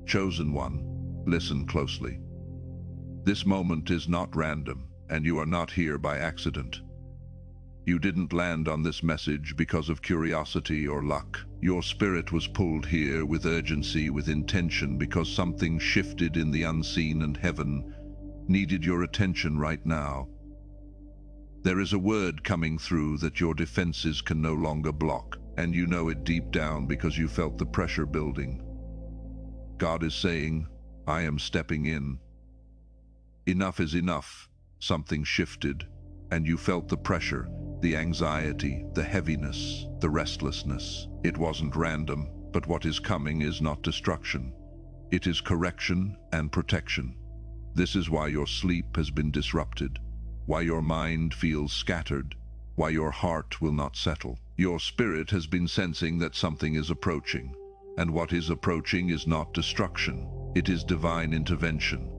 Chosen one, listen closely. This moment is not random, and you are not here by accident. You didn't land on this message because of curiosity or luck. Your spirit was pulled here with urgency, with intention, because something shifted in the unseen, and heaven needed your attention right now. There is a word coming through that your defenses can no longer block, and you know it deep down because you felt the pressure building. God is saying, I am stepping in. Enough is enough. Something shifted, and you felt the pressure, the anxiety, the heaviness, the restlessness. It wasn't random, but what is coming is not destruction. It is correction and protection. This is why your sleep has been disrupted, why your mind feels scattered, why your heart will not settle. Your spirit has been sensing that something is approaching, and what is approaching is not destruction, it is divine intervention.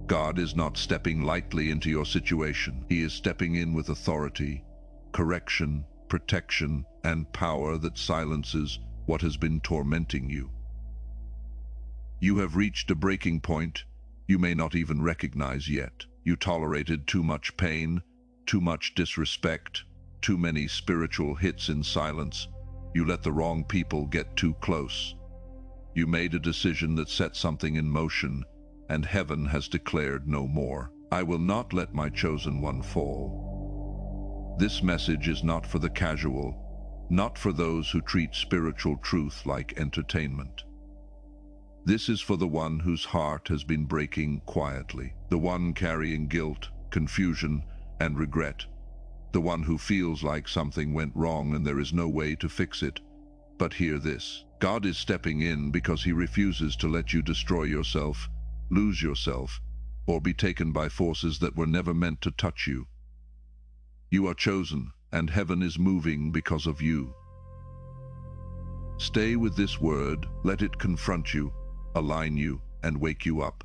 God is not stepping lightly into your situation. He is stepping in with authority, correction, protection, and power that silences what has been tormenting you. You have reached a breaking point you may not even recognize yet. You tolerated too much pain, too much disrespect, too many spiritual hits in silence. You let the wrong people get too close. You made a decision that set something in motion, and heaven has declared no more. I will not let my chosen one fall. This message is not for the casual, not for those who treat spiritual truth like entertainment. This is for the one whose heart has been breaking quietly, the one carrying guilt, confusion, and regret, the one who feels like something went wrong and there is no way to fix it. But hear this: God is stepping in because He refuses to let you destroy yourself, lose yourself, or be taken by forces that were never meant to touch you. You are chosen, and heaven is moving because of you. Stay with this word, let it confront you, align you, and wake you up.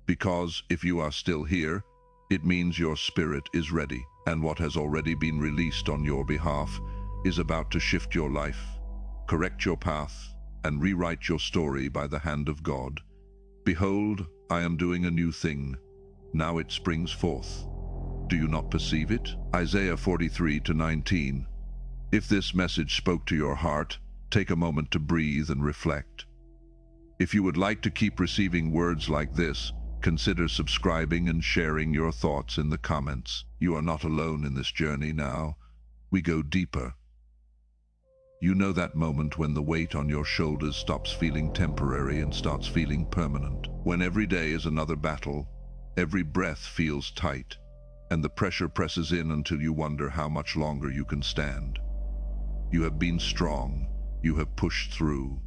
Because if you are still here, it means your spirit is ready, and what has already been released on your behalf is about to shift your life, correct your path, and rewrite your story by the hand of God. Behold, I am doing a new thing. Now it springs forth. Do you not perceive it? Isaiah 43:19. If this message spoke to your heart, take a moment to breathe and reflect. If you would like to keep receiving words like this, consider subscribing and sharing your thoughts in the comments. You are not alone in this journey now. We go deeper. You know that moment when the weight on your shoulders stops feeling temporary and starts feeling permanent. When every day is another battle, every breath feels tight, and the pressure presses in until you wonder how much longer you can stand. You have been strong. You have pushed through.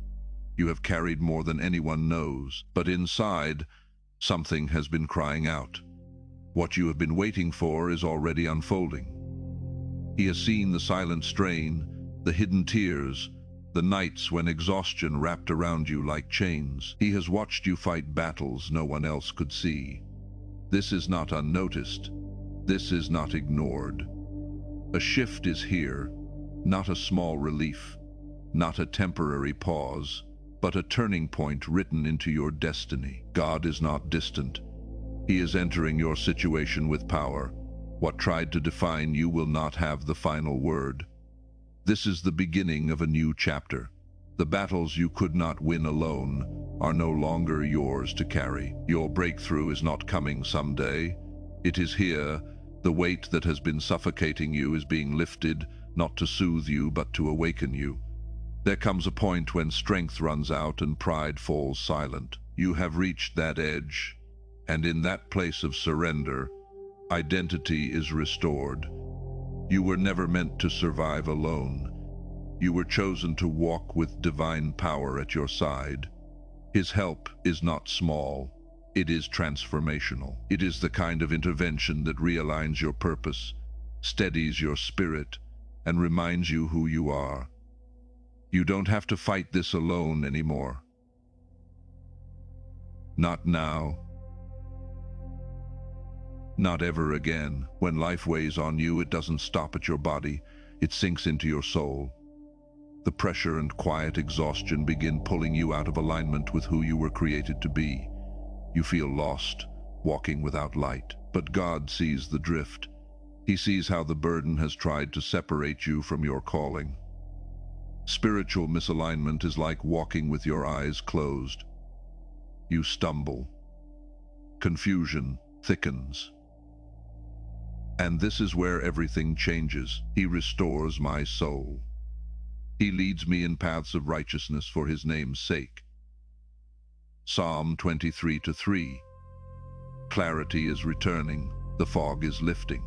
You have carried more than anyone knows. But inside, something has been crying out. What you have been waiting for is already unfolding. He has seen the silent strain, the hidden tears, the nights when exhaustion wrapped around you like chains. He has watched you fight battles no one else could see. This is not unnoticed. This is not ignored. A shift is here, not a small relief, not a temporary pause, but a turning point written into your destiny. God is not distant. He is entering your situation with power. What tried to define you will not have the final word. This is the beginning of a new chapter. The battles you could not win alone are no longer yours to carry. Your breakthrough is not coming someday. It is here. The weight that has been suffocating you is being lifted, not to soothe you, but to awaken you. There comes a point when strength runs out and pride falls silent. You have reached that edge, and in that place of surrender, identity is restored. You were never meant to survive alone. You were chosen to walk with divine power at your side. His help is not small. It is transformational. It is the kind of intervention that realigns your purpose, steadies your spirit, and reminds you who you are. You don't have to fight this alone anymore. Not now. Not ever again. When life weighs on you, it doesn't stop at your body, it sinks into your soul. The pressure and quiet exhaustion begin pulling you out of alignment with who you were created to be. You feel lost, walking without light. But God sees the drift. He sees how the burden has tried to separate you from your calling. Spiritual misalignment is like walking with your eyes closed. You stumble. Confusion thickens. And this is where everything changes. He restores my soul. He leads me in paths of righteousness for his name's sake. Psalm 23:3. Clarity is returning. The fog is lifting.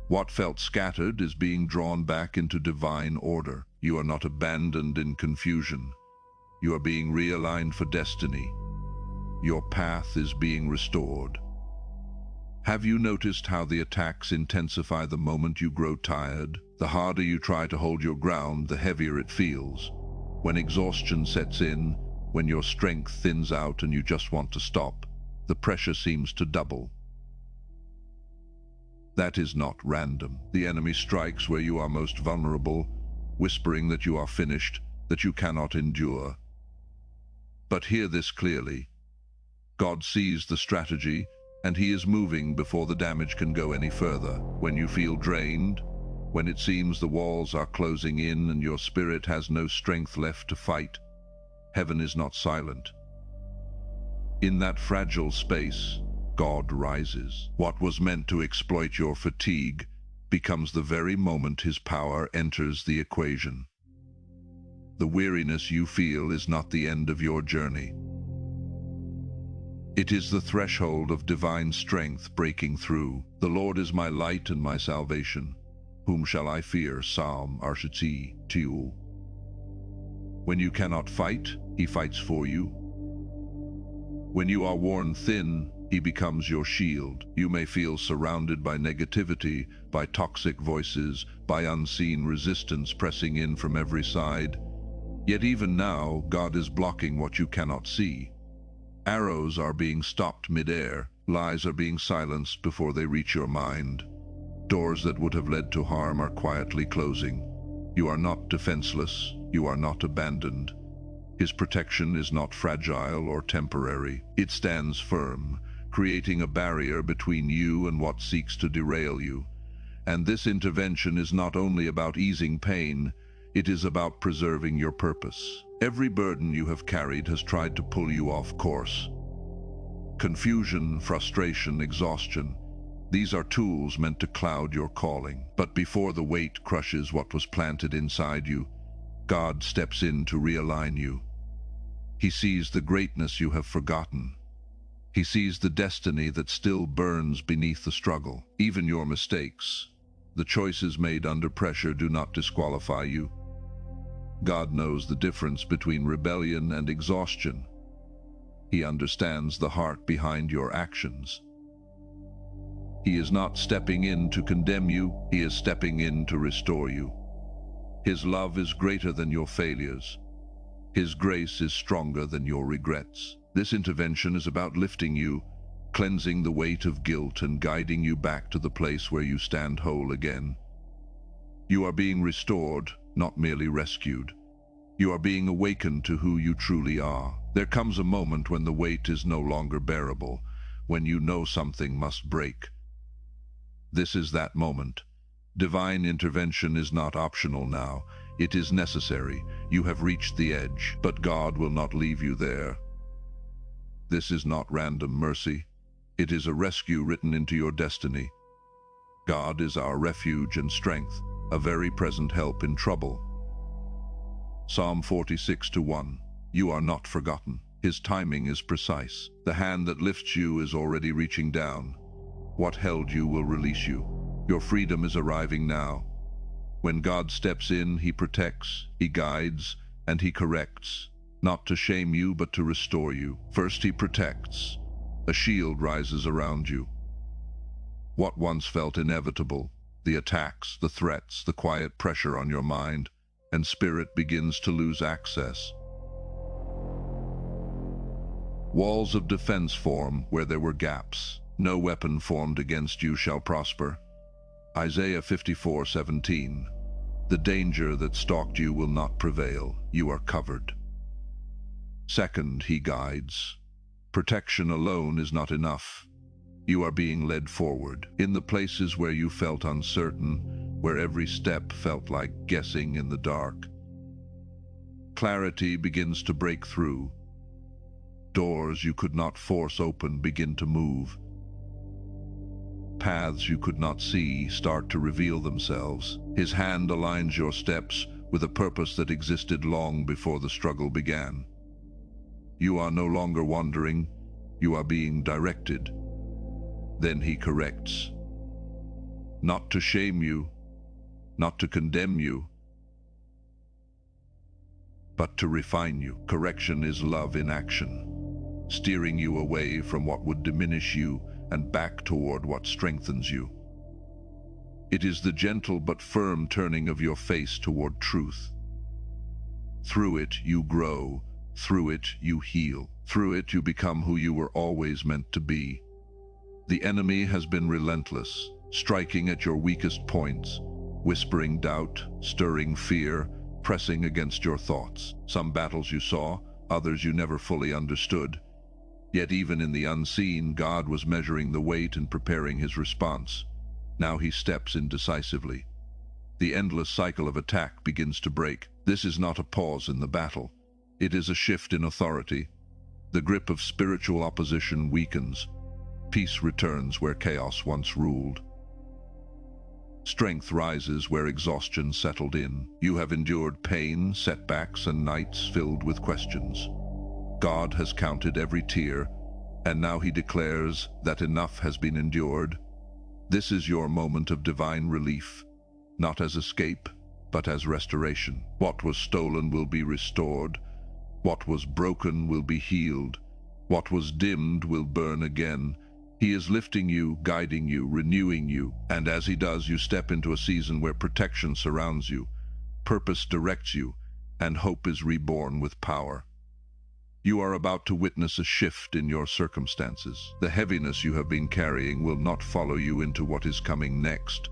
What felt scattered is being drawn back into divine order. You are not abandoned in confusion. You are being realigned for destiny. Your path is being restored. Have you noticed how the attacks intensify the moment you grow tired? The harder you try to hold your ground, the heavier it feels. When exhaustion sets in, when your strength thins out and you just want to stop, the pressure seems to double. That is not random. The enemy strikes where you are most vulnerable, whispering that you are finished, that you cannot endure. But hear this clearly. God sees the strategy, and he is moving before the damage can go any further. When you feel drained, when it seems the walls are closing in and your spirit has no strength left to fight, heaven is not silent. In that fragile space, God rises. What was meant to exploit your fatigue becomes the very moment his power enters the equation. The weariness you feel is not the end of your journey. It is the threshold of divine strength breaking through. The Lord is my light and my salvation. Whom shall I fear? Psalm 2. When you cannot fight, he fights for you. When you are worn thin, he becomes your shield. You may feel surrounded by negativity, by toxic voices, by unseen resistance pressing in from every side. Yet even now, God is blocking what you cannot see. Arrows are being stopped mid-air. Lies are being silenced before they reach your mind. Doors that would have led to harm are quietly closing. You are not defenseless. You are not abandoned. His protection is not fragile or temporary. It stands firm, creating a barrier between you and what seeks to derail you. And this intervention is not only about easing pain, it is about preserving your purpose. Every burden you have carried has tried to pull you off course. Confusion, frustration, exhaustion, these are tools meant to cloud your calling. But before the weight crushes what was planted inside you, God steps in to realign you. He sees the greatness you have forgotten. He sees the destiny that still burns beneath the struggle. Even your mistakes, the choices made under pressure, do not disqualify you. God knows the difference between rebellion and exhaustion. He understands the heart behind your actions. He is not stepping in to condemn you, he is stepping in to restore you. His love is greater than your failures. His grace is stronger than your regrets. This intervention is about lifting you, cleansing the weight of guilt and guiding you back to the place where you stand whole again. You are being restored, not merely rescued. You are being awakened to who you truly are. There comes a moment when the weight is no longer bearable, when you know something must break. This is that moment. Divine intervention is not optional now. It is necessary. You have reached the edge, but God will not leave you there. This is not random mercy. It is a rescue written into your destiny. God is our refuge and strength, a very present help in trouble. Psalm 46:1. You are not forgotten. His timing is precise. The hand that lifts you is already reaching down. What held you will release you. Your freedom is arriving now. When God steps in, he protects, he guides, and he corrects, not to shame you, but to restore you. First, he protects. A shield rises around you. What once felt inevitable, the attacks, the threats, the quiet pressure on your mind and spirit begins to lose access. Walls of defense form where there were gaps. No weapon formed against you shall prosper. Isaiah 54:17. The danger that stalked you will not prevail. You are covered. Second, he guides. Protection alone is not enough. You are being led forward. In the places where you felt uncertain, where every step felt like guessing in the dark, clarity begins to break through. Doors you could not force open begin to move. Paths you could not see start to reveal themselves. His hand aligns your steps with a purpose that existed long before the struggle began. You are no longer wandering, you are being directed. Then he corrects. Not to shame you, not to condemn you, but to refine you. Correction is love in action, steering you away from what would diminish you and back toward what strengthens you. It is the gentle but firm turning of your face toward truth. Through it you grow, through it you heal, through it you become who you were always meant to be. The enemy has been relentless, striking at your weakest points, whispering doubt, stirring fear, pressing against your thoughts. Some battles you saw, others you never fully understood. Yet even in the unseen, God was measuring the weight and preparing his response. Now he steps in decisively. The endless cycle of attack begins to break. This is not a pause in the battle. It is a shift in authority. The grip of spiritual opposition weakens. Peace returns where chaos once ruled. Strength rises where exhaustion settled in. You have endured pain, setbacks, and nights filled with questions. God has counted every tear, and now he declares that enough has been endured. This is your moment of divine relief, not as escape, but as restoration. What was stolen will be restored. What was broken will be healed. What was dimmed will burn again. He is lifting you, guiding you, renewing you, and as he does, you step into a season where protection surrounds you, purpose directs you, and hope is reborn with power. You are about to witness a shift in your circumstances. The heaviness you have been carrying will not follow you into what is coming next.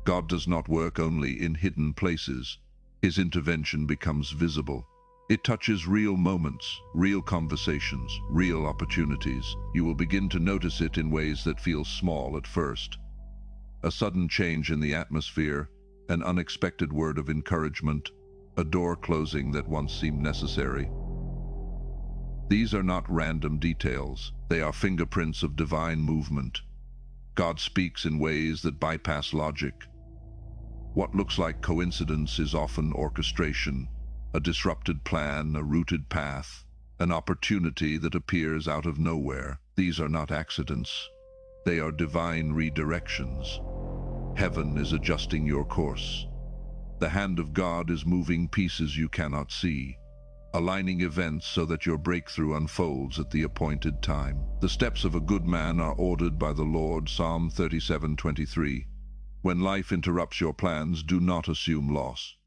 God does not work only in hidden places. His intervention becomes visible. It touches real moments, real conversations, real opportunities. You will begin to notice it in ways that feel small at first. A sudden change in the atmosphere, an unexpected word of encouragement, a door closing that once seemed necessary. These are not random details. They are fingerprints of divine movement. God speaks in ways that bypass logic. What looks like coincidence is often orchestration. A disrupted plan, a rooted path, an opportunity that appears out of nowhere. These are not accidents. They are divine redirections. Heaven is adjusting your course. The hand of God is moving pieces you cannot see, aligning events so that your breakthrough unfolds at the appointed time. The steps of a good man are ordered by the Lord, Psalm 37:23. When life interrupts your plans, do not assume loss.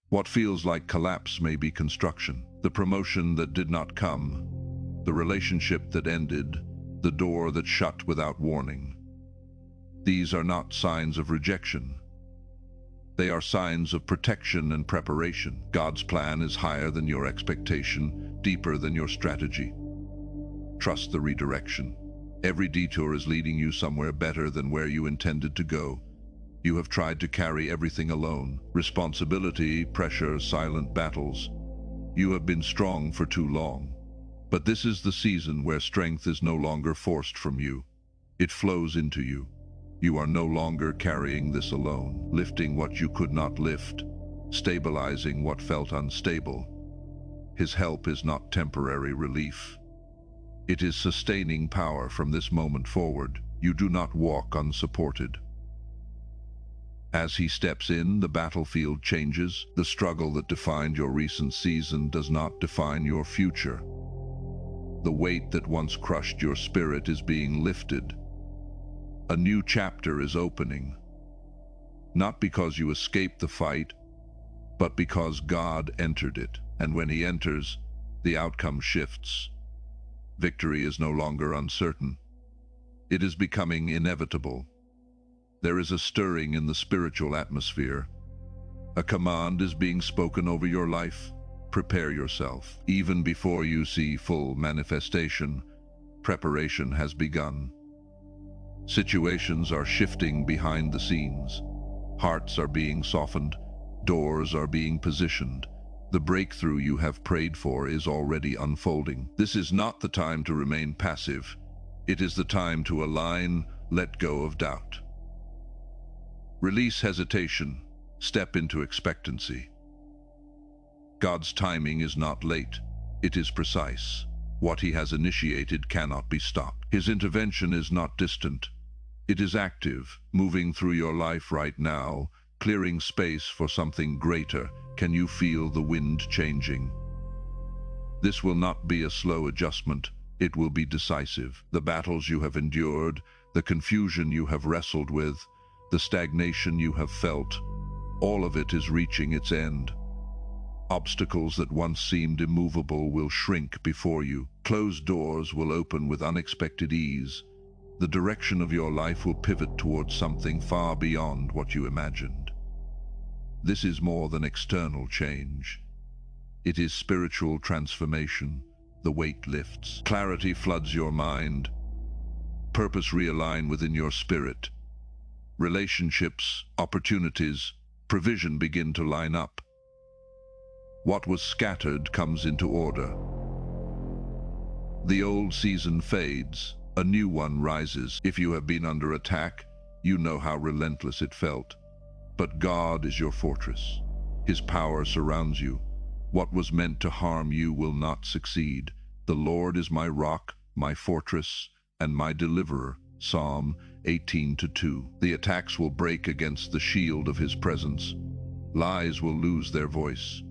What feels like collapse may be construction. The promotion that did not come, the relationship that ended, the door that shut without warning. These are not signs of rejection. They are signs of protection and preparation. God's plan is higher than your expectation, deeper than your strategy. Trust the redirection. Every detour is leading you somewhere better than where you intended to go. You have tried to carry everything alone. Responsibility, pressure, silent battles. You have been strong for too long. But this is the season where strength is no longer forced from you. It flows into you. You are no longer carrying this alone, lifting what you could not lift, stabilizing what felt unstable. His help is not temporary relief. It is sustaining power from this moment forward. You do not walk unsupported. As he steps in, the battlefield changes. The struggle that defined your recent season does not define your future. The weight that once crushed your spirit is being lifted. A new chapter is opening. Not because you escaped the fight, but because God entered it. And when he enters, the outcome shifts. Victory is no longer uncertain. It is becoming inevitable. There is a stirring in the spiritual atmosphere. A command is being spoken over your life. Prepare yourself. Even before you see full manifestation, preparation has begun. Situations are shifting behind the scenes. Hearts are being softened. Doors are being positioned. The breakthrough you have prayed for is already unfolding. This is not the time to remain passive. It is the time to align, let go of doubt. Release hesitation. Step into expectancy. God's timing is not late. It is precise. What he has initiated cannot be stopped. His intervention is not distant. It is active, moving through your life right now, clearing space for something greater. Can you feel the wind changing? This will not be a slow adjustment. It will be decisive. The battles you have endured, the confusion you have wrestled with, the stagnation you have felt, all of it is reaching its end. Obstacles that once seemed immovable will shrink before you. Closed doors will open with unexpected ease. The direction of your life will pivot towards something far beyond what you imagined. This is more than external change. It is spiritual transformation. The weight lifts. Clarity floods your mind. Purpose realign within your spirit. Relationships, opportunities, provision begin to line up. What was scattered comes into order. The old season fades, a new one rises. If you have been under attack, you know how relentless it felt. But God is your fortress. His power surrounds you. What was meant to harm you will not succeed. The Lord is my rock, my fortress, and my deliverer. Psalm 18:2. The attacks will break against the shield of his presence. Lies will lose their voice.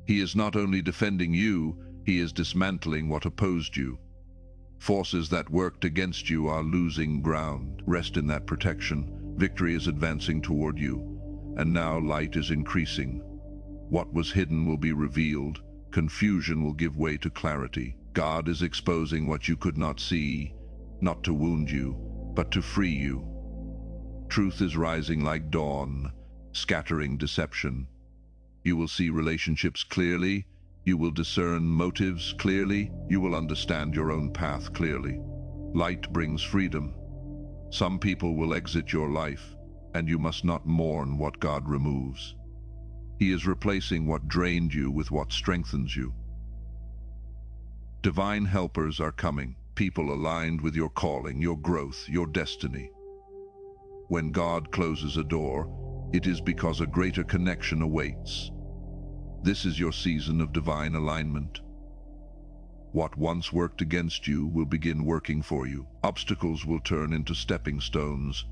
He is not only defending you, he is dismantling what opposed you. Forces that worked against you are losing ground. Rest in that protection. Victory is advancing toward you, and now light is increasing. What was hidden will be revealed. Confusion will give way to clarity. God is exposing what you could not see, not to wound you, but to free you. Truth is rising like dawn, scattering deception. You will see relationships clearly. You will discern motives clearly. You will understand your own path clearly. Light brings freedom. Some people will exit your life, and you must not mourn what God removes. He is replacing what drained you with what strengthens you. Divine helpers are coming, people aligned with your calling, your growth, your destiny. When God closes a door, it is because a greater connection awaits. This is your season of divine alignment. What once worked against you will begin working for you. Obstacles will turn into stepping stones.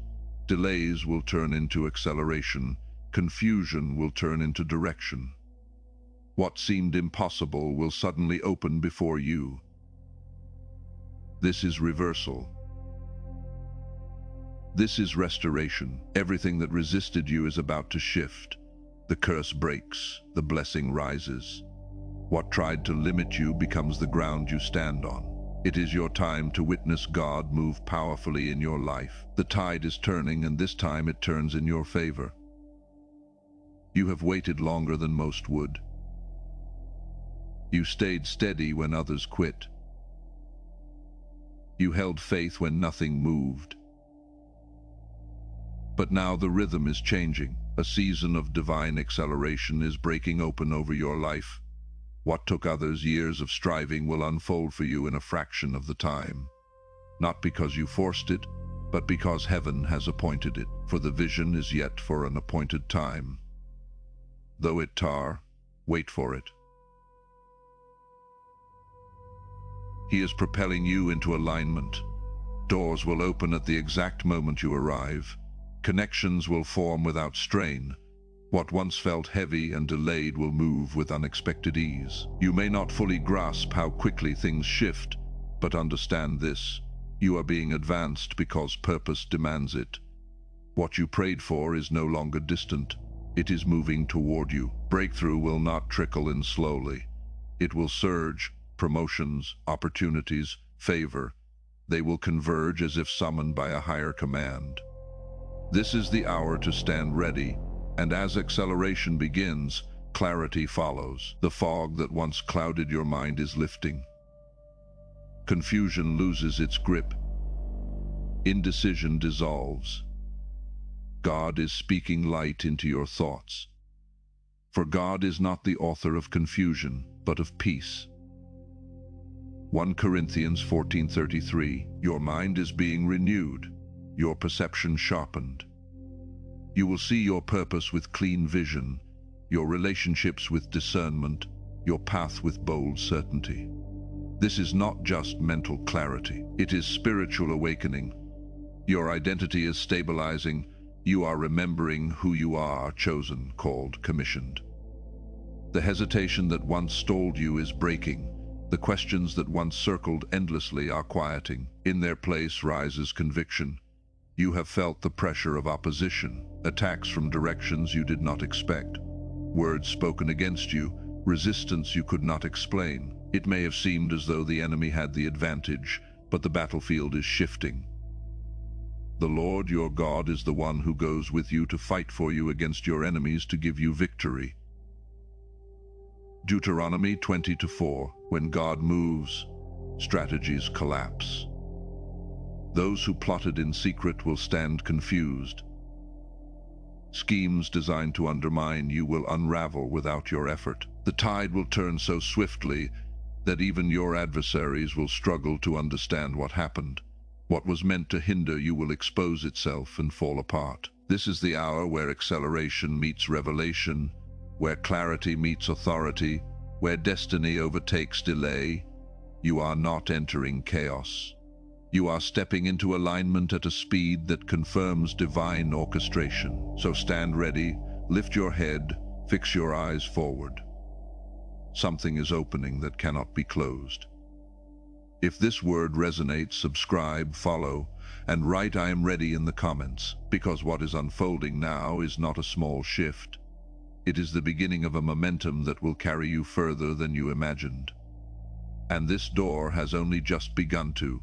Delays will turn into acceleration. Confusion will turn into direction. What seemed impossible will suddenly open before you. This is reversal. This is restoration. Everything that resisted you is about to shift. The curse breaks, the blessing rises. What tried to limit you becomes the ground you stand on. It is your time to witness God move powerfully in your life. The tide is turning, and this time it turns in your favor. You have waited longer than most would. You stayed steady when others quit. You held faith when nothing moved. But now the rhythm is changing. A season of divine acceleration is breaking open over your life. What took others years of striving will unfold for you in a fraction of the time. Not because you forced it, but because heaven has appointed it. For the vision is yet for an appointed time. Though it tar, wait for it. He is propelling you into alignment. Doors will open at the exact moment you arrive. Connections will form without strain. What once felt heavy and delayed will move with unexpected ease. You may not fully grasp how quickly things shift, but understand this. You are being advanced because purpose demands it. What you prayed for is no longer distant. It is moving toward you. Breakthrough will not trickle in slowly. It will surge. Promotions, opportunities, favor. They will converge as if summoned by a higher command. This is the hour to stand ready And as acceleration begins, clarity follows. The fog that once clouded your mind is lifting. Confusion loses its grip. Indecision dissolves. God is speaking light into your thoughts. For God is not the author of confusion, but of peace. 1 Corinthians 14:33, your mind is being renewed, your perception sharpened. You will see your purpose with clean vision, your relationships with discernment, your path with bold certainty. This is not just mental clarity, it is spiritual awakening. Your identity is stabilizing, you are remembering who you are, chosen, called, commissioned. The hesitation that once stalled you is breaking. The questions that once circled endlessly are quieting. In their place rises conviction. You have felt the pressure of opposition, attacks from directions you did not expect, words spoken against you, resistance you could not explain. It may have seemed as though the enemy had the advantage, but the battlefield is shifting. The Lord your God is the one who goes with you to fight for you against your enemies to give you victory. Deuteronomy 20:4, when God moves, strategies collapse. Those who plotted in secret will stand confused. Schemes designed to undermine you will unravel without your effort. The tide will turn so swiftly that even your adversaries will struggle to understand what happened. What was meant to hinder you will expose itself and fall apart. This is the hour where acceleration meets revelation, where clarity meets authority, where destiny overtakes delay. You are not entering chaos. You are stepping into alignment at a speed that confirms divine orchestration. So stand ready, lift your head, fix your eyes forward. Something is opening that cannot be closed. If this word resonates, subscribe, follow, and write "I am ready" in the comments, because what is unfolding now is not a small shift. It is the beginning of a momentum that will carry you further than you imagined. And this door has only just begun to.